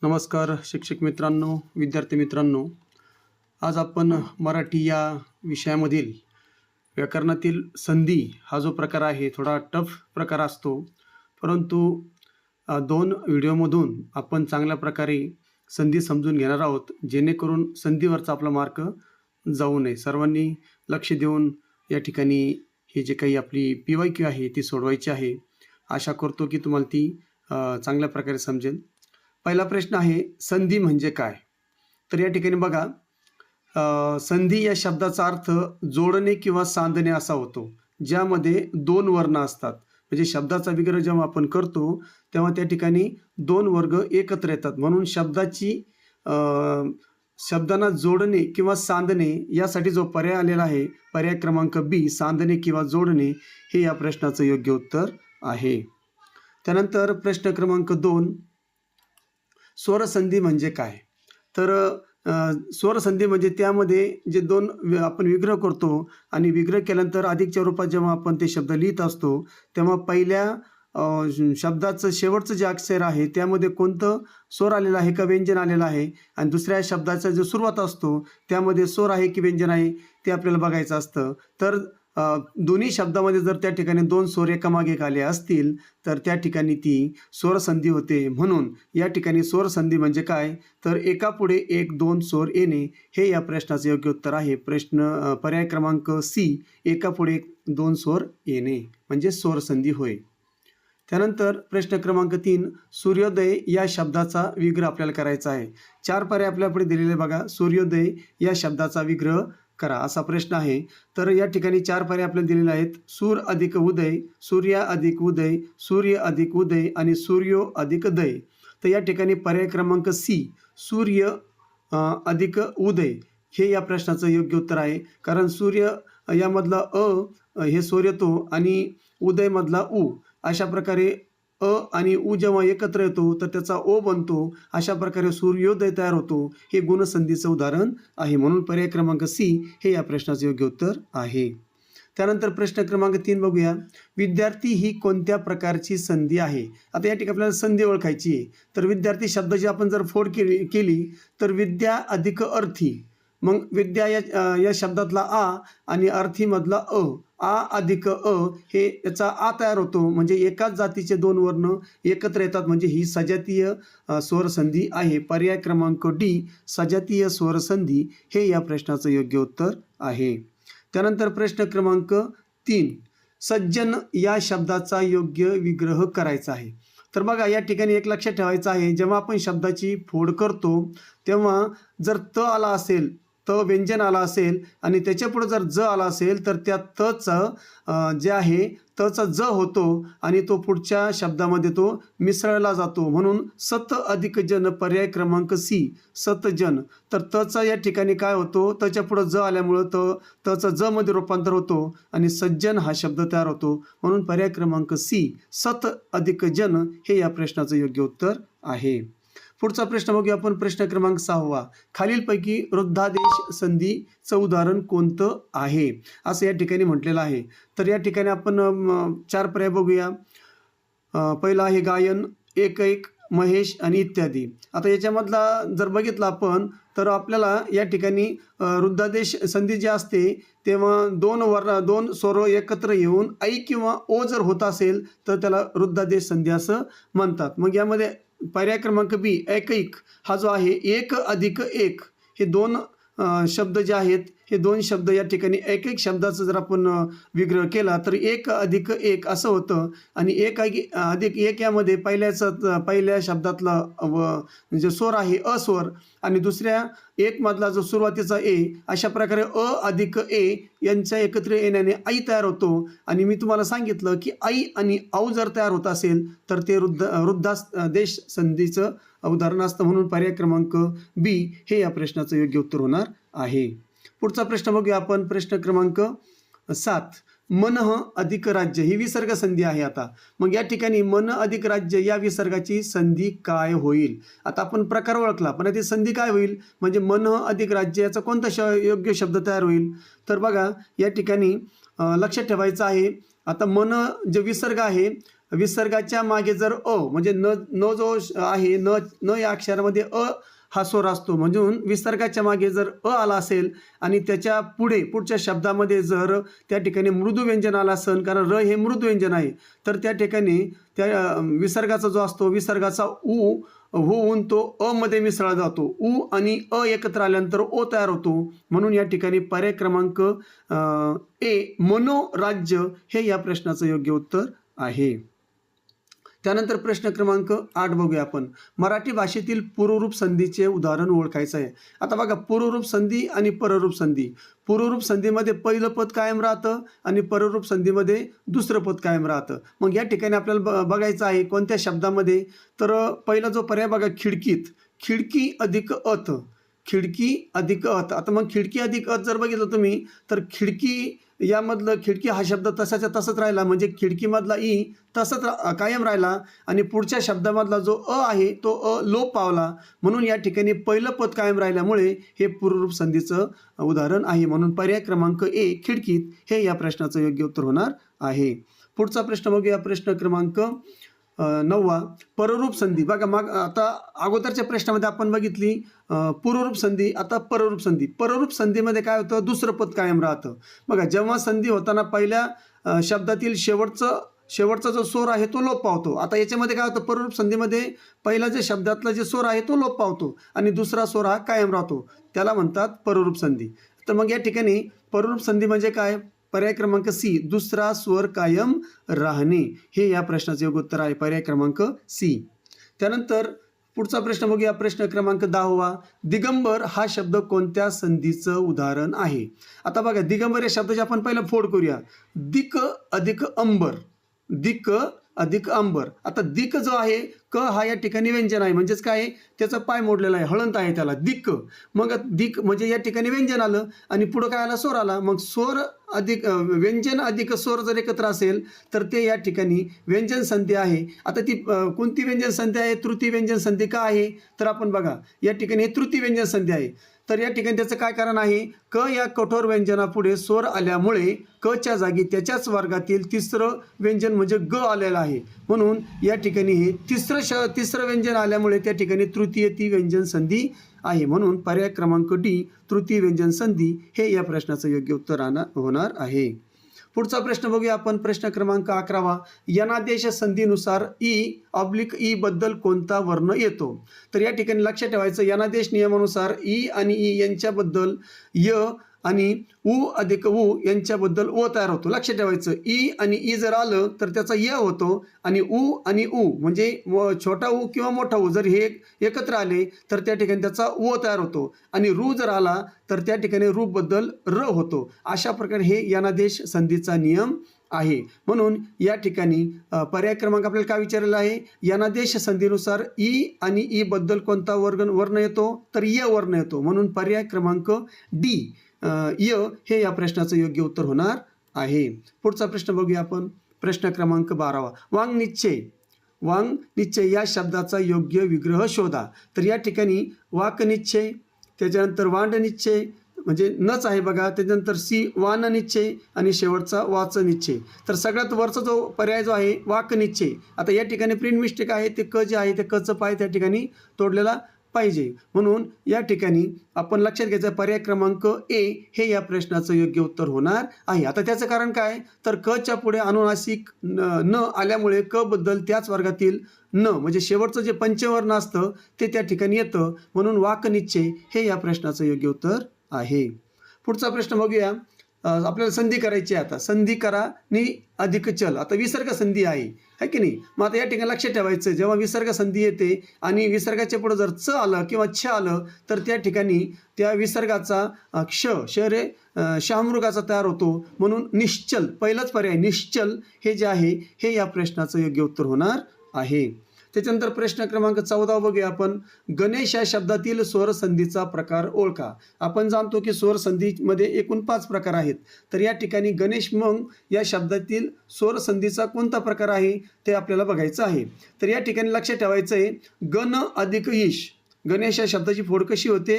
नमस्कार शिक्षक मित्रांनो, विद्यार्थी मित्रांनो. आज आपण मराठी या विषयामधील व्याकरणातील संधी हा जो प्रकार आहे थोडा टफ प्रकार असतो, परंतु 2 व्हिडिओमधून आपण चांगल्या प्रकारे संधी समजून घेणार आहोत, जेणेकरून संधीवरचा आपला मार्क जाऊ नये. सर्वांनी लक्ष देऊन या ठिकाणी हे जे काही आपली PYQ आहे ती सोडवायची आहे. आशा करतो की तुम्हाला ती चांगल्या प्रकारे समजेल. पहिला प्रश्न आहे, संधी म्हणजे काय? तर या ठिकाणी बघा, संधी या शब्दाचा अर्थ जोडणे किंवा सांधणे असा होतो, ज्यामध्ये 2 वर्ण असतात. म्हणजे शब्दाचा विग्रह जेव्हा आपण करतो तेव्हा त्या ठिकाणी 2 वर्ग एकत्र येतात, म्हणून शब्दांना जोडणे किंवा सांधणे यासाठी जो पर्याय आलेला आहे, पर्याय क्रमांक B, सांधणे किंवा जोडणे, हे या प्रश्नाचं योग्य उत्तर आहे. त्यानंतर प्रश्न क्रमांक 2, स्वरसंधी म्हणजे काय? तर स्वरसंधी म्हणजे त्यामध्ये जे 2 आपण विग्रह करतो आणि विग्रह केल्यानंतर अधिकच्या रूपात जेव्हा आपण ते शब्द लिहित असतो तेव्हा पहिल्या शब्दाचं शेवटचं जे अक्षर आहे त्यामध्ये कोणतं स्वर आलेलं आहे का व्यंजन आलेलं आहे, आणि दुसऱ्या शब्दाचा जो सुरुवात असतो त्यामध्ये स्वर आहे की व्यंजन आहे ते आपल्याला बघायचं असतं. तर दोन्ही शब्दामध्ये जर त्या ठिकाणी 2 स्वर एकामागे एक आले असतील तर त्या ठिकाणी ती स्वरसंधी होते. म्हणून या ठिकाणी स्वरसंधी म्हणजे काय? तर एकापुढे एक 2 स्वर येणे हे या प्रश्नाचं योग्य उत्तर आहे. पर्याय क्रमांक C, एकापुढे एक 2 स्वर येणे म्हणजे स्वरसंधी होय. त्यानंतर प्रश्न क्रमांक 3, सूर्योदय या शब्दाचा विग्रह आपल्याला करायचा आहे. 4 पर्याय आपल्यापुढे दिलेले बघा. सूर्योदय या शब्दाचा विग्रह करा असा प्रश्न आहे. तर या ठिकाणी 4 पर्याय आपल्याला दिलेले आहेत. सूर अधिक उदय, सूर्या अधिक उदय, सूर्य अधिक उदय आणि सूर्यो अधिक दय. तर या ठिकाणी पर्याय क्रमांक C, सूर्य अधिक उदय, हे या प्रश्नाचं योग्य उत्तर आहे. कारण सूर्य यामधला हे स्वर येतो आणि उदयमधला उ, अशा प्रकारे अ आणि उ जेव्हा एकत्र येतो तर त्याचा ओ बनतो. अशा प्रकारे सूर्योदय तयार होतो. हे गुणसंधीचं उदाहरण आहे. म्हणून पर्याय क्रमांक C हे या प्रश्नाचं योग्य उत्तर आहे. त्यानंतर प्रश्न क्रमांक 3 बघूया. विद्यार्थी ही कोणत्या प्रकारची संधी आहे? आता या ठिकाणी आपल्याला संधी ओळखायची आहे. तर विद्यार्थी शब्दाची आपण जर फोड केली तर विद्या अधिक अर्थी, मग विद्या या शब्दातला आ आणि अर्थीमधला आ अधिक हे याचा आ तयार होतो. म्हणजे एकाच जातीचे 2 वर्ण एकत्र येतात, म्हणजे ही सजातीय स्वरसंधी आहे. पर्याय क्रमांक D, सजातीय स्वरसंधी, हे या प्रश्नाचं योग्य उत्तर आहे. त्यानंतर प्रश्न क्रमांक 3, सज्जन या शब्दाचा योग्य विग्रह करायचा आहे. तर बघा, या ठिकाणी एक लक्षात ठेवायचं आहे, जेव्हा आपण शब्दाची फोड करतो तेव्हा जर त आला असेल, त व्यंजन आला असेल आणि त्याच्यापुढे जर ज आला असेल तर त्या तचं जे आहे तचा ज होतो आणि तो पुढच्या शब्दामध्ये तो मिसळला जातो. म्हणून सत अधिक जन, पर्याय क्रमांक C, सतजन. तर तचा या ठिकाणी काय होतो, तच्या पुढं ज आल्यामुळं तचं ज मध्ये रूपांतर होतो आणि सज्जन हा शब्द तयार होतो. म्हणून पर्याय क्रमांक C, सत अधिक जन, हे या प्रश्नाचं योग्य उत्तर आहे. पुढचा प्रश्न बघूया आपण. प्रश्न क्रमांक 6, खालीलपैकी वृद्धादेश संधीचं उदाहरण कोणतं आहे असं या ठिकाणी म्हटलेलं आहे. तर या ठिकाणी आपण 4 पर्याय बघूया. पहिला आहे गायन, एक एक, महेश आणि इत्यादी. आता याच्यामधला जर बघितलं आपण तर आपल्याला या ठिकाणी वृद्धादेश संधी जी असते तेव्हा 2 स्वर एकत्र येऊन ऐ किंवा ओ जर होत असेल तर त्याला वृद्धादेश संधी असं म्हणतात. मग यामध्ये पर्याय क्रमांक B, एकैक, हा जो आहे एक अधिक एक, हे 2 शब्द जे आहेत, हे 2 शब्द या ठिकाणी एक शब्दाचं जर आपण विग्रह केला तर एक अधिक एक असं होतं. आणि एक अधिक एक यामध्ये पहिल्या शब्दातला जो स्वर आहे अस्वर आणि दुसऱ्या एक मधला जो सुरुवातीचा ए, अशा प्रकारे अ अधिक ए यांच्या एकत्र येण्याने आई तयार होतो. आणि मी तुम्हाला सांगितलं की आई आणि औ जर तयार होत असेल तर ते वृद्धादेश संधीचं उदाहरण असतं. म्हणून पर्याय क्रमांक B हे या प्रश्नाचं योग्य उत्तर होणार आहे. पुढचा प्रश्न बघूया आपण. प्रश्न क्रमांक 7, मनः अधिक राज्य ही विसर्ग संधी आहे. आता मग या ठिकाणी मन अधिक राज्य या विसर्गाची संधी काय होईल? आता आपण प्रकार ओळखला, पण ती संधी काय होईल म्हणजे मनः अधिक राज्य याचा कोणता योग्य शब्द तयार होईल? तर बघा, या ठिकाणी लक्षात ठेवायचं आहे. आता मन जे विसर्ग आहे विसर्गाच्या मागे जर अ म्हणजे न न जो आहे न न या अक्षरामध्ये अ हा स्वर असतो, म्हणून विसर्गाच्या मागे जर अ आला असेल आणि त्याच्या पुढच्या शब्दामध्ये जर त्या ठिकाणी मृदू व्यंजन आलं असेल, कारण र हे मृदू व्यंजन आहे, तर त्या ठिकाणी त्या विसर्गाचा जो असतो विसर्गाचा उ होऊन तो अ मध्ये मिसळला जातो. उ आणि अ एकत्र आल्यानंतर ओ तयार होतो. म्हणून या ठिकाणी पर्याय क्रमांक ए मनोराज्य हे या प्रश्नाचं योग्य उत्तर आहे. त्यानंतर प्रश्न क्रमांक 8 बघूया आपण. मराठी भाषेतील पूर्वरूप संधीचे उदाहरण ओळखायचं आहे. आता बघा, पूर्वरूप संधी आणि पररूप संधी. पूर्वरूप संधीमध्ये पहिलं पद कायम राहतं आणि पररूप संधीमध्ये दुसरं पद कायम राहतं. मग या ठिकाणी आपल्याला बघायचं आहे कोणत्या शब्दामध्ये, तर पहिला जो पर्याय बघा, खिडकीत. खिडकी अधिक अत. खिडकी अधिक अत. आता मग खिडकी अधिक अत जर बघितलं तुम्ही, तर खिडकी यामधलं खिडकी हा शब्द तसाच्या तसंच राहिला, म्हणजे खिडकीमधला ई तसंच कायम राहिला आणि पुढच्या शब्दामधला जो अ आहे तो अ लोप पावला. म्हणून या ठिकाणी पहिलं पद कायम राहिल्यामुळे हे पूर्वरूप संधीचं उदाहरण आहे. म्हणून पर्याय क्रमांक ए खिडकीत हे या प्रश्नाचं योग्य उत्तर होणार आहे. पुढचा प्रश्न बघूया, प्रश्न क्रमांक 9 पररूप संधी. बघा, मग आता अगोदरच्या प्रश्नामध्ये आपण बघितली पूर्वरूप संधी, आता पररूप संधी. पररूप संधीमध्ये काय होतं, दुसरं पद कायम राहतं. बघा, जेव्हा संधी होताना पहिल्या शब्दातील शेवटचा जो स्वर आहे तो लोप पावतो. आता याच्यामध्ये काय होतं, पररूप संधीमध्ये पहिला जे शब्दातला जे स्वर आहे तो लोप पावतो आणि दुसरा स्वर हा कायम राहतो, त्याला म्हणतात पररूप संधी. तर मग या ठिकाणी पररूप संधी म्हणजे काय, पर्याय क्रमांक सी दुसरा स्वर कायम राहणे हे या प्रश्नाचे योग्य उत्तर आहे, पर्याय क्रमांक सी. त्यानंतर पुढचा प्रश्न बघूया, प्रश्न क्रमांक 10 दिगंबर हा शब्द कोणत्या संधीचं उदाहरण आहे. आता बघा, दिगंबर या शब्दाची आपण पहिला फोड करूया. दिक अधिक अंबर. दिक अधिक अंबर. आता दिक जो आहे क हा या ठिकाणी व्यंजन आहे, म्हणजेच काय, त्याचा पाय मोडलेला आहे, हळंत आहे त्याला, दिक. मग दिक म्हणजे या ठिकाणी व्यंजन आलं आणि पुढं काय आला, स्वर आला. मग स्वर अधिक व्यंजन अधिक स्वर जर एकत्र असेल तर ते या ठिकाणी व्यंजन संधी आहे. आता ती कोणती व्यंजन संधी आहे, तृतीय व्यंजन संधी का आहे, तर आपण बघा या ठिकाणी तृतीय व्यंजन संधी आहे. तर या ठिकाणी त्याचं काय कारण आहे, क या कठोर व्यंजनापुढे स्वर आल्यामुळे क च्या जागी त्याच्याच वर्गातील तिसरं व्यंजन म्हणजे ग आलेलं आहे. म्हणून या ठिकाणी हे तिसरं व्यंजन आल्यामुळे त्या ठिकाणी तृतीय ती व्यंजन संधी आहे. म्हणून पर्याय क्रमांक डी तृतीय व्यंजन संधी हे या प्रश्नाचं योग्य उत्तर होणार आहे. पुढचा प्रश्न बघूया आपण, प्रश्न क्रमांक 11 यनादेश संधीनुसार ई बद्दल कोणता वर्ण येतो. तर या ठिकाणी लक्षात ठेवायचं, यनादेश नियमानुसार ई आणि ई यांच्याबद्दल य आणि उ अधिक उ यांच्याबद्दल ओ तयार होतो. लक्षात ठेवायचं, ई आणि ई जर आलं तर त्याचा य होतो आणि उ आणि उ म्हणजे छोटा उ किंवा मोठा उ जर हे एकत्र आले तर त्या ठिकाणी त्याचा ओ तयार होतो आणि रू जर आला तर त्या ठिकाणी रू बद्दल र होतो. अशा प्रकारे हे यनादेश संधीचा नियम आहे. म्हणून या ठिकाणी पर्याय क्रमांक आपल्याला काय विचारलेला आहे, यनादेश संधीनुसार ई आणि ई बद्दल कोणता वर्ण येतो, तर य वर्ण येतो. म्हणून पर्याय क्रमांक डी य हे या प्रश्नाचं योग्य उत्तर होणार आहे. पुढचा प्रश्न बघूया आपण, प्रश्न क्रमांक 12 वांग निश्चय या शब्दाचा योग्य विग्रह शोधा. तर या ठिकाणी वाक निश्चय, त्याच्यानंतर वांड निश्चय म्हणजे नच आहे बघा, त्याच्यानंतर सी वान निश्चय आणि शेवटचा वाच निश्चय. तर सगळ्यात वरचा जो पर्याय जो आहे वाक निश्चय, आता या ठिकाणी प्रिंट मिस्टेक आहे, ते क जे आहे ते कचं पाय त्या ठिकाणी तोडलेला पाहिजे. म्हणून या ठिकाणी आपण लक्षात घ्यायचं, पर्याय क्रमांक ए हे या प्रश्नाचं योग्य उत्तर होणार आहे. आता त्याचं कारण काय, तर क च्या पुढे अनुनासिक न आल्यामुळे क बद्दल त्याच वर्गातील न म्हणजे शेवटचं जे पंचवर्ण असतं ते त्या ठिकाणी येतं. म्हणून वाक निश्चय हे या प्रश्नाचं योग्य उत्तर आहे. पुढचा प्रश्न बघूया, आपल्याला संधी करायची आहे. आता संधी करा नि अधिक चल. आता विसर्ग संधी आहे की नाही. मग आता या ठिकाणी लक्षात ठेवायचं, जेव्हा विसर्ग संधी येते आणि विसर्गाच्या पुढे जर च आलं किंवा छ आलं तर त्या ठिकाणी त्या विसर्गाचा रे शहामृगाचा तयार होतो. म्हणून निश्चल पहिलाच पर्याय निश्चल हे जे आहे हे या प्रश्नाचं योग्य उत्तर होणार आहे. त्याच्यानंतर प्रश्न क्रमांक 14 बघूया आपण, गणेश या शब्दातील स्वरसंधीचा प्रकार ओळखा. आपण जाणतो की स्वरसंधीमध्ये एकूण 5 प्रकार आहेत. तर या ठिकाणी गणेश मग या शब्दातील स्वरसंधीचा कोणता प्रकार आहे ते आपल्याला बघायचं आहे. तर या ठिकाणी लक्षात ठेवायचं आहे, गण अधिक ईश. गणेश या शब्दाची फोड कशी होते?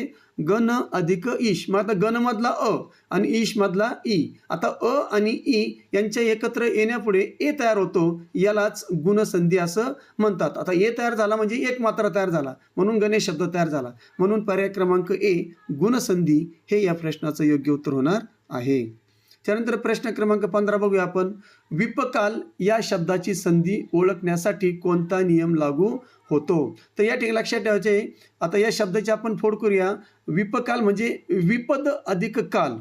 गण अधिक ईश. मग आता गण मधला अ आणि ईश मधला ई. आता अ आणि ई यांच्या एकत्र येण्यापुढे ए तयार होतो, यालाच गुणसंधी असं म्हणतात. आता ए तयार झाला म्हणजे एक मात्रा तयार झाला, म्हणून गणेश शब्द तयार झाला. म्हणून पर्याय क्रमांक ए गुणसंधी हे या प्रश्नाचं योग्य उत्तर होणार आहे. त्यानंतर प्रश्न क्रमांक 15 बघूया आपण. विपकाल या शब्दाची संधी ओळखण्यासाठी कोणता नियम लागू होतो? तर या ठिकाणी लक्षात ठेवायचे. आता या शब्दाची आपण फोड करूया. विपकाल म्हणजे विपद अधिक काल,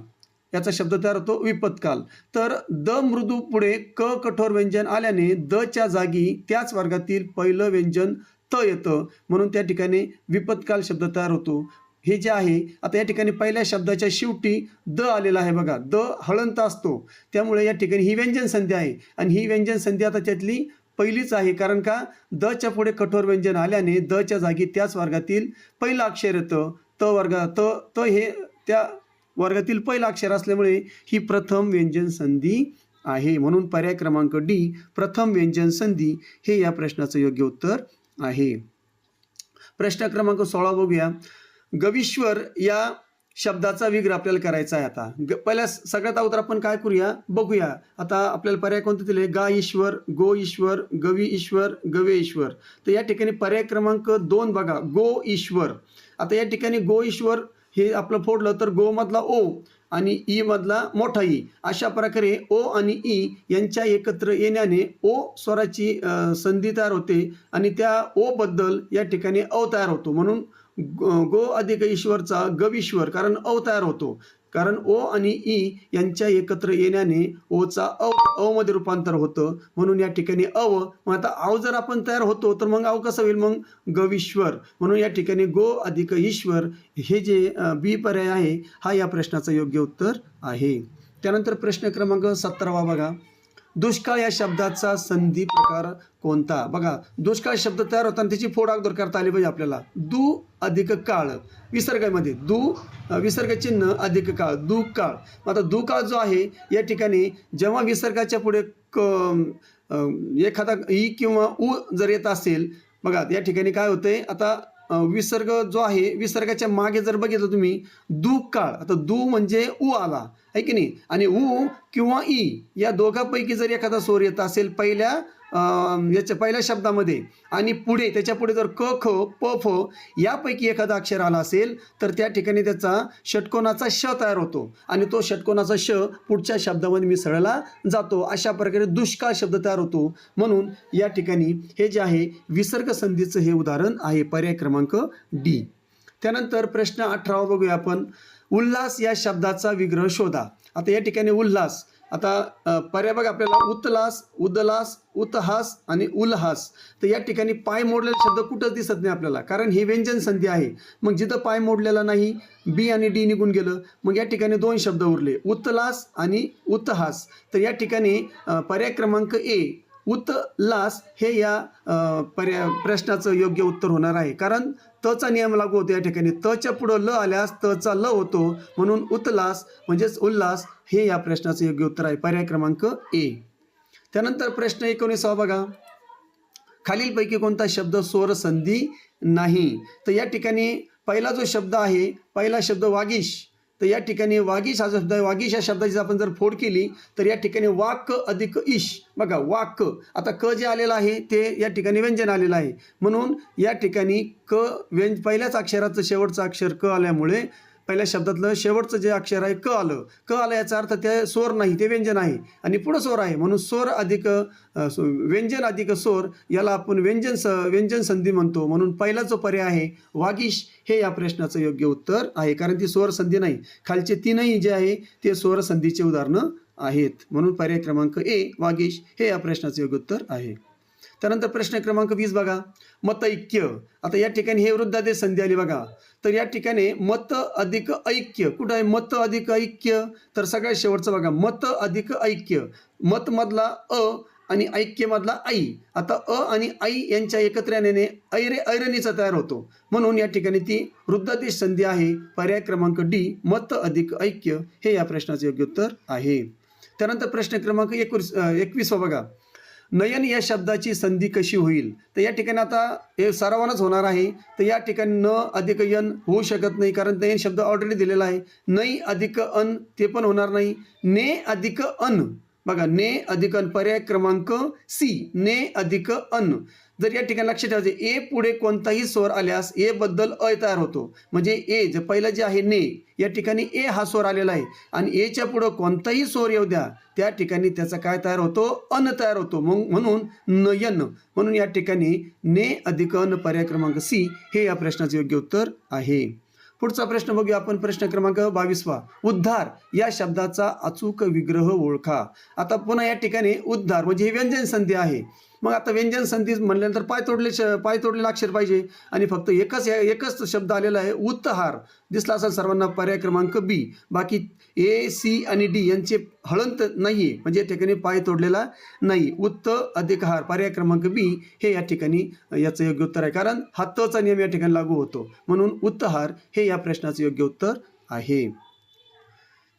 याचा शब्द तयार होतो विपत्काल. तर द मृदू पुढे क कठोर व्यंजन आल्याने द च्या जागी त्याच वर्गातील पहिलं व्यंजन त येतं, म्हणून त्या ठिकाणी विपत्काल शब्द तयार होतो. हे जे आहे, आता या ठिकाणी पहिल्या शब्दाच्या शेवटी द आलेला आहे बघा, द हळंत असतो, त्यामुळे या ठिकाणी ही व्यंजन संधी आहे. आणि ही व्यंजन संधी आता त्यातली पहिलीच आहे, कारण का द च्या पुढे कठोर व्यंजन आल्याने द च्या जागी त्याच वर्गातील पहिलं अक्षर येतं. त हे त्या वर्गातील पहिलं अक्षर असल्यामुळे ही प्रथम व्यंजन संधी आहे. म्हणून पर्याय क्रमांक डी प्रथम व्यंजन संधी हे या प्रश्नाचं योग्य उत्तर आहे. प्रश्न क्रमांक 16 बघूया. गवीश्वर या शब्दाचा विग्रह आपल्याला करायचा आहे. आता पहिल्या सगळ्यात अगोदर आपण काय करूया बघूया. आता आपल्याला पर्याय कोणते दिले? गा ईश्वर, गो ईश्वर, गवी ईश्वर, गवे ईश्वर. तर या ठिकाणी पर्याय क्रमांक 2 बघा, गो ईश्वर. आता या ठिकाणी गो ईश्वर हे आपलं फोडलं तर गो मधला ओ आणि ई मधला मोठा ई, अशा प्रकारे ओ आणि ई यांच्या एकत्र येण्याने ओ स्वराची संधी तयार होते आणि त्या ओ बद्दल या ठिकाणी अ तयार होतो. म्हणून गो अधिक ईश्वरचा गवीश्वर, कारण अ तयार होतो, कारण ओ आणि ई यांच्या एकत्र येण्याने ओचा अ मध्ये रूपांतर होतं, म्हणून या ठिकाणी अव. मग आता आव जर आपण तयार होतो तर मग आव कसं होईल? मग गवीश्वर. म्हणून या ठिकाणी गो अधिक ईश्वर हे जे बी पर्याय आहे हा या प्रश्नाचं योग्य उत्तर आहे. त्यानंतर प्रश्न क्रमांक 17 बघा. दुष्काळ या शब्दाचा संधी प्रकार कोणता? बघा, दुष्काळ शब्द तयार होताना त्याची फोड अगोदर करता आली पाहिजे आपल्याला. दु अधिक काळ, विसर्गामध्ये विसर्ग चिन्ह अधिक काळ, दुकाळ. आता दुकाळ जो आहे या ठिकाणी जेव्हा विसर्गाच्या पुढे एखादा ई किंवा उ जर येत असेल, बघा या ठिकाणी काय होतंय, आता विसर्ग जो आहे विसर्गाच्या मागे जर बघितलं तुम्ही दुकाळ, आता दु म्हणजे उ आला आहे की नाही, आणि उ किंवा ई या दोघांपैकी जर एखादा स्वर येत असेल पहिल्या शब्दामध्ये आणि पुढे त्याच्या पुढे जर क ख प फ यापैकी एखादा अक्षर आला असेल तर त्या ठिकाणी त्याचा षटकोनाचा श तयार होतो आणि तो षटकोनाचा श पुढच्या शब्दामध्ये मिसळला जातो. अशा प्रकारे दुष्काळ शब्द तयार होतो. म्हणून या ठिकाणी हे जे आहे विसर्ग संधीचं हे उदाहरण आहे, पर्याय क्रमांक डी. त्यानंतर प्रश्न 18 बघूया आपण. उल्हास या शब्दाचा विग्रह शोधा. आता या ठिकाणी उल्हास, आता पर्याय बघा आपल्याला उतलास, उदलास, उतहास आणि उल्हास. तर या ठिकाणी पाय मोडलेला शब्द कुठंच दिसत नाही आपल्याला, कारण हे व्यंजन संधी आहे. मग जिथं पाय मोडलेला नाही, बी आणि डी निघून गेलं, मग या ठिकाणी 2 शब्द उरले, उतलास आणि उतहास. तर या ठिकाणी पर्याय क्रमांक ए उतलास हे या प्रश्नाचं योग्य उत्तर होणार आहे, कारण तचा नियम लागू होतो. या ठिकाणी तच्या पुढं ल आल्यास तचा ल होतो, म्हणून उतलास म्हणजेच उल्हास हे या प्रश्नाचं योग्य उत्तर आहे, पर्याय क्रमांक ए. त्यानंतर प्रश्न 19 बघा. खालीलपैकी कोणता शब्द स्वर संधी नाही? तर या ठिकाणी पहिला जो शब्द आहे, पहिला शब्द वागीश. तर या ठिकाणी वागीश हा शब्द आहे. वागीश या शब्दाची आपण जर फोड केली तर या ठिकाणी वाक अधिक ईश, बघा वाक. आता क जे आलेलं आहे ते या ठिकाणी व्यंजन आलेलं आहे, म्हणून या ठिकाणी पहिल्याच अक्षराचं शेवटचं अक्षर क आल्यामुळे पहिल्या शब्दातलं शेवटचं जे अक्षर आहे क आलं याचा अर्थ ते स्वर नाही, ते व्यंजन आहे आणि पुढं स्वर आहे, म्हणून स्वर अधिक व्यंजन अधिक स्वर याला आपण व्यंजन संधी म्हणतो. म्हणून पहिला जो पर्याय आहे वागीश हे या प्रश्नाचं योग्य उत्तर आहे, कारण ती स्वर संधी नाही. खालचे तीनही जे आहे ते स्वर संधीचे उदाहरणं आहेत, म्हणून पर्याय क्रमांक ए वागीश हे या प्रश्नाचं योग्य उत्तर आहे. त्यानंतर प्रश्न क्रमांक 20 बघा. मतऐक्य. आता या ठिकाणी हे वृद्धादेश संधी आली बघा. तर या ठिकाणी मत अधिक ऐक्य कुठं आहे? मत अधिक ऐक्य, तर सगळ्यात शेवटचं बघा, मत अधिक ऐक्य. मत मधला अ आणि ऐक्य मधला आई. आता अ आणि आई यांच्या एकत्र येण्याने ऐरणीचा तयार होतो, म्हणून या ठिकाणी ती वृद्धादेश संधी आहे, पर्याय क्रमांक डी मत अधिक ऐक्य हे या प्रश्नाचे योग्य उत्तर आहे. त्यानंतर प्रश्न क्रमांक 21 बघा. नयन या शब्दाची संधी कशी होईल? तर या ठिकाणी आता हे सरावानच होणार आहे. तर या ठिकाणी न अधिक यन होऊ शकत नाही, कारण नयन शब्द ऑलरेडी दिलेला आहे. नै अधिक अन ते पण होणार नाही. ने अधिक अन, बघा ने अधिक अन, पर्याय क्रमांक सी, ने अधिक अन. जर या ठिकाणी लक्षात ठेवायचे, ए पुढे कोणताही स्वर आल्यास ए बद्दल अ तयार होतो. म्हणजे ए जे पहिलं जे आहे ने, या ठिकाणी ए हा स्वर आलेला आहे आणि एच्या पुढं कोणताही स्वर येऊ द्या, त्या ठिकाणी त्याचा काय तयार होतो? अन तयार होतो. मग म्हणून नयन. म्हणून या ठिकाणी ने अधिक अन, पर्याय क्रमांक सी हे या प्रश्नाचे योग्य उत्तर आहे. पुढचा प्रश्न बघूया आपण, प्रश्न क्रमांक 22वा. उद्धार या शब्दाचा अचूक विग्रह ओळखा. आता पुन्हा या ठिकाणी उद्धार म्हणजे ही व्यंजन संधी आहे. मग आता व्यंजन संधी म्हणल्यानंतर पाय तोडलेलं अक्षर पाहिजे आणि फक्त एकच शब्द आलेला आहे, उत्तहार. दिसला असेल सर्वांना, पर्याय क्रमांक बी. बाकी ए, सी आणि डी यांचे हळंत नाही आहे, म्हणजे या ठिकाणी पाय तोडलेला नाही. उत्त अधिक हार, पर्याय क्रमांक बी हे या ठिकाणी याचं योग्य उत्तर आहे, कारण हा तचा नियम या ठिकाणी लागू होतो. म्हणून उत्तहार हे या प्रश्नाचं योग्य उत्तर आहे.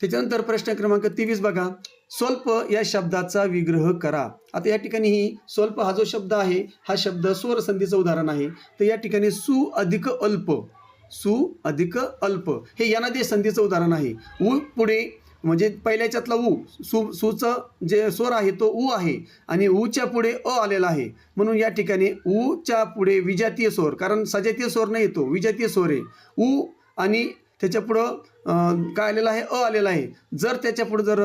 त्याच्यानंतर प्रश्न क्रमांक 23 बघा. स्वल्प या शब्दाचा विग्रह करा. आता या ठिकाणी ही स्वल्प हा जो शब्द आहे, हा शब्द स्वर संधीचं उदाहरण आहे. तर या ठिकाणी सु अधिक अल्प, सु अधिक अल्प हे यानादी संधीचं उदाहरण आहे. उ पुढे म्हणजे पहिल्याच्यातला उ, सुचं जे स्वर आहे तो उ आहे आणि उच्या पुढे अ आलेला आहे. म्हणून या ठिकाणी उच्या पुढे विजातीय स्वर, कारण सजातीय स्वर नाही येतो, विजातीय स्वर आहे. उ आणि त्याच्या पुढं काय आलेला आहे? अ आलेला आहे. जर त्याच्या पुढं जर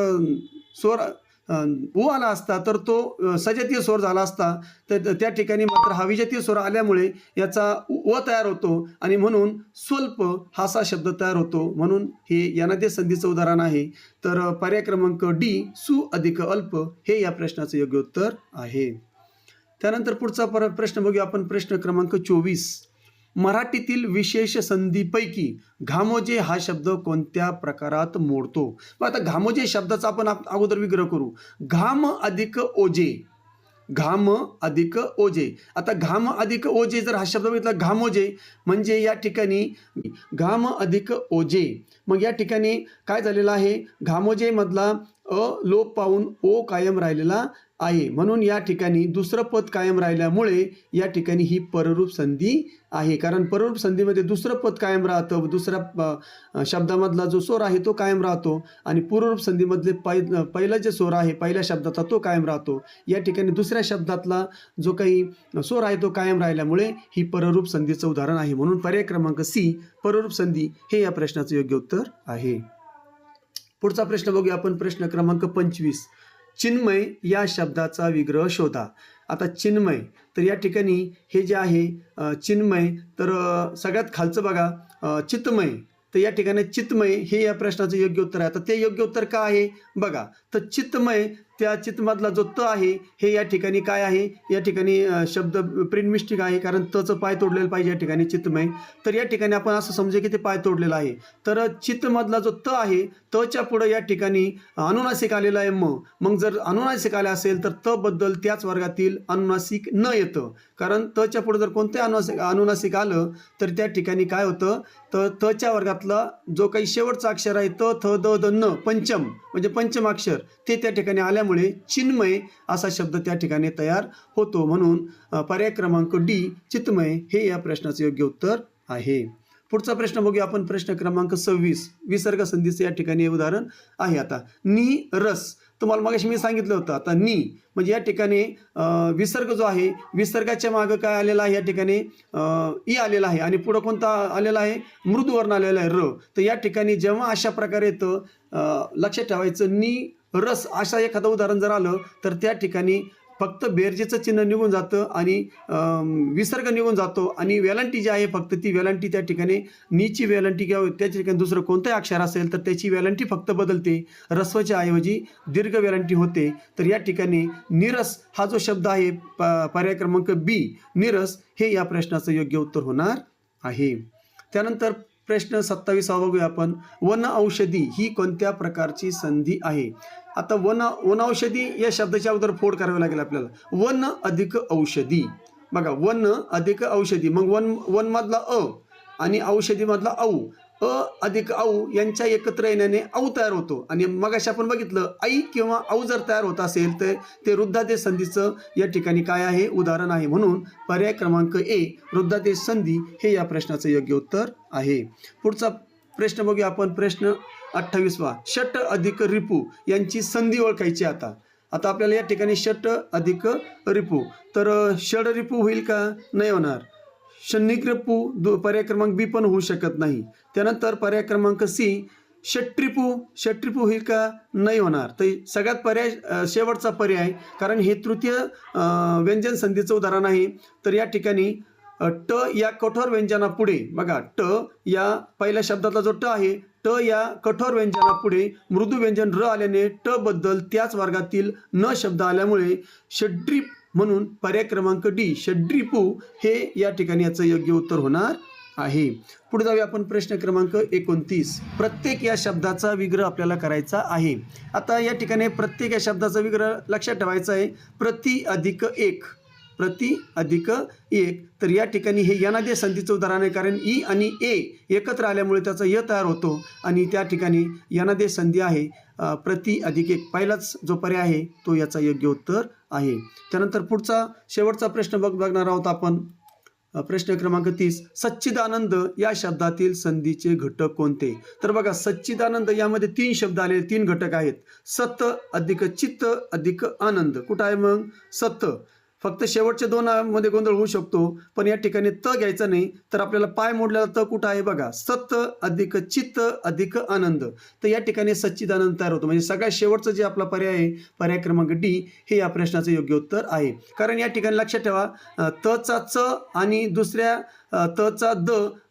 स्वर उ आला असता तर तो सजातीय स्वर झाला असता. तर त्या ठिकाणी मात्र हा विजातीय स्वर आल्यामुळे याचा व तयार होतो आणि म्हणून स्वल्प हा असा शब्द तयार होतो. म्हणून हे यानादी संधीचं उदाहरण आहे. तर पर्याय क्रमांक डी, सु अधिक अल्प हे या प्रश्नाचं योग्य उत्तर आहे. त्यानंतर पुढचा प्रश्न बघूया आपण, प्रश्न क्रमांक 24. मराठीतील विशेष संधीपैकी घामोजे हा शब्द कोणत्या प्रकारात मोडतो? मग आता घामोजे शब्दाचा आपण अगोदर विग्रह करू. घाम अधिक ओजे, घाम अधिक ओजे. आता घाम अधिक ओजे जर हा शब्द बघितला, घामोजे म्हणजे या ठिकाणी घाम अधिक ओजे. मग या ठिकाणी काय झालेलं आहे? घामोजे मधला अ लोप पाहून ओ कायम राहिलेला आहे. म्हणून या ठिकाणी दुसरं पद कायम राहिल्यामुळे या ठिकाणी ही पररूप संधी आहे. कारण पररूप संधीमध्ये दुसरं पद कायम राहतं, दुसऱ्या शब्दामधला जो स्वर आहे तो कायम राहतो आणि पूर्वरूप संधीमधले पहिला जे स्वर आहे पहिल्या शब्दाचा तो कायम राहतो. या ठिकाणी दुसऱ्या शब्दातला जो काही स्वर आहे तो कायम राहिल्यामुळे ही पररूप संधीचं उदाहरण आहे. म्हणून पर्याय क्रमांक सी, पररूप संधी हे या प्रश्नाचं योग्य उत्तर आहे. पुढचा प्रश्न बघूया आपण, प्रश्न क्रमांक 25. चिन्मय या शब्दाचा विग्रह शोधा. आता चिन्मय, तर या ठिकाणी हे जे आहे चिन्मय, तर सगळ्यात खालचं बघा चित्तमय. तर या ठिकाणी चित्तमय हे या प्रश्नाचं योग्य उत्तर आहे. आता ते योग्य उत्तर काय आहे बघा. तर चित्तमय, त्या चित्तमधला जो त आहे हे या ठिकाणी काय आहे? या ठिकाणी शब्द प्रिंट मिस्टेक आहे, कारण तचं पाय तोडलेलं पाहिजे या ठिकाणी चित्तमय. तर या ठिकाणी आपण असं समजू की ते पाय तोडलेलं आहे. तर चित्तमधला जो त आहे, तच्या पुढं या ठिकाणी अनुनासिक आलेला आहे म. मग जर अनुनासिक आले असेल तर त बद्दल त्याच वर्गातील अनुनासिक न येतं, कारण तच्या पुढं जर कोणते अनुनासिक आलं तर त्या ठिकाणी काय होतं? तर तच्या वर्गातला जो काही शेवटचा अक्षर आहे त, थ, द, द, न, पंचम म्हणजे पंचम अक्षर ते त्या ठिकाणी आल्यामुळे चिन्मय असा शब्द त्या ठिकाणी तयार होतो. म्हणून पर्याय क्रमांक डी, चित्तमय हे या प्रश्नाचं योग्य उत्तर आहे. पुढचा प्रश्न बघूया आपण, प्रश्न क्रमांक 26. विसर्ग संधीचं या ठिकाणी उदाहरण आहे. आता नि रस, तुम्हाला मगाशी मी सांगितलं होतं. आता नि म्हणजे या ठिकाणी विसर्ग जो आहे, विसर्गाच्या मागं काय आलेला आहे? या ठिकाणी ई आलेला आहे आणि पुढं कोणता आलेला आहे? मृदुवर्ण आलेला आहे र. तर या ठिकाणी जेव्हा अशा प्रकारे येतं लक्षात ठेवायचं, नि रस अशा एखादं उदाहरण जर आलं तर त्या ठिकाणी फक्त बेरजेचं चिन्ह निघून जातं आणि विसर्ग निघून जातो आणि वेलांटी जी आहे फक्त ती वेलांटी त्या ठिकाणी नीची वेलांटी किंवा त्याच्या ठिकाणी दुसरं कोणतंही अक्षर असेल तर त्याची वेलांटी फक्त बदलते, रस्वाच्या ऐवजी दीर्घ वेलांटी होते. तर या ठिकाणी निरस हा जो शब्द आहे पर्याय क्रमांक बी, निरस हे या प्रश्नाचं योग्य उत्तर होणार आहे. त्यानंतर प्रश्न 27 बघूया आपण. वन औषधी ही कोणत्या प्रकारची संधी आहे? आता वन औषधी या शब्दाची अगोदर फोड करावी लागेल आपल्याला. वन अधिक औषधी, बघा वन अधिक औषधी. मग वन मधला अ आणि औषधी मधला औ. अधिक औ यांच्या एकत्र येण्याने औ तयार होतो. आणि मगाशी आपण बघितलं आई किंवा औ जर तयार होत असेल तर ते वृद्धादेश संधीचं या ठिकाणी काय आहे, उदाहरण आहे. म्हणून पर्याय क्रमांक ए वृद्धादेश संधी हे या प्रश्नाचं योग्य उत्तर आहे. पुढचा प्रश्न बघूया आपण. प्रश्न 28वा. षट अधिक रिपू यांची संधी ओळखायची. आता आपल्याला या ठिकाणी षट अधिक रिपू, तर षड रिपू होईल का? नाही होणार. शनिक रिपू पर्याय क्रमांक बी पण होऊ शकत नाही. त्यानंतर पर्याय क्रमांक सी षट्रिपू होईल का? नाही होणार. तर सगळ्यात पर्याय शेवटचा पर्याय, कारण हे तृतीय व्यंजन संधीचं उदाहरण आहे. तर या ठिकाणी ट या कठोर व्यंजनापुढे बघा, ट या पहिल्या शब्दातला जो ट आहे, ट या कठोर व्यंजनापुढे मृदू व्यंजन र आल्याने ट बद्दल त्याच वर्गातील न शब्द आल्यामुळे षड्रिप, म्हणून पर्याय क्रमांक डी षड्रिपू हे या ठिकाणी याचं योग्य उत्तर होणार आहे. पुढे जाऊया आपण. प्रश्न क्रमांक 29. प्रत्येक या शब्दाचा विग्रह आपल्याला करायचा आहे. आता या ठिकाणी प्रत्येक या शब्दाचा विग्रह लक्षात ठेवायचा आहे. प्रति अधिक एक, प्रति अधिक एक. तर या ठिकाणी हे यनादेश संधीचं उदाहरण आहे, कारण ई आणि ए एकत्र आल्यामुळे त्याचा य तयार होतो आणि त्या ठिकाणी यनादेश संधी आहे. प्रति अधिक एक पहिलाच जो पर्याय आहे तो याचा योग्य उत्तर आहे. त्यानंतर पुढचा शेवटचा प्रश्न बघणार आहोत आपण. प्रश्न क्रमांक 30. सच्चिदानंद या शब्दातील संधीचे घटक कोणते? तर बघा, सच्चिदानंद यामध्ये 3 शब्द आले, 3 घटक आहेत. सत अधिक चित्त अधिक आनंद. कुठं आहे मग? सत. फक्त शेवटच्या 2 मध्ये गोंधळ होऊ शकतो, पण या ठिकाणी त घ्यायचा नाही. तर आपल्याला पाय मोडलेला त कुठं आहे बघा, सत अधिक चित्त अधिक आनंद. तर या ठिकाणी सच्चिदानंद तयार होतो. म्हणजे सगळ्यात शेवटचं जे आपला पर्याय आहे, पर्याय क्रमांक डी हे या प्रश्नाचं योग्य उत्तर आहे. कारण या ठिकाणी लक्षात ठेवा, तचा च आणि दुसऱ्या तचा द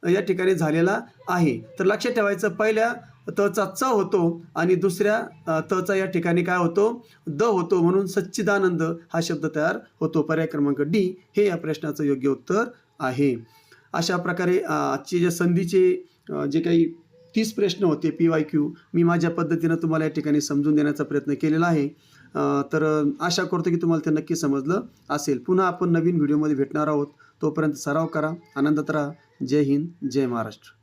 या ठिकाणी झालेला आहे. तर लक्षात ठेवायचं, पहिल्या तचा च होतो आणि दुसऱ्या तचा या ठिकाणी काय होतो, द होतो. म्हणून सच्चिदानंद हा शब्द तयार होतो. पर्याय क्रमांक डी हे या प्रश्नाचं योग्य उत्तर आहे. अशा प्रकारे आजचे जे संधीचे जे काही 30 प्रश्न होते PYQ, मी माझ्या पद्धतीनं तुम्हाला या ठिकाणी समजून देण्याचा प्रयत्न केलेला आहे. तर आशा करतो की तुम्हाला ते नक्की समजलं असेल. पुन्हा आपण नवीन व्हिडिओमध्ये भेटणार आहोत. तोपर्यंत सराव करा, आनंदात राहा. जय हिंद, जय महाराष्ट्र.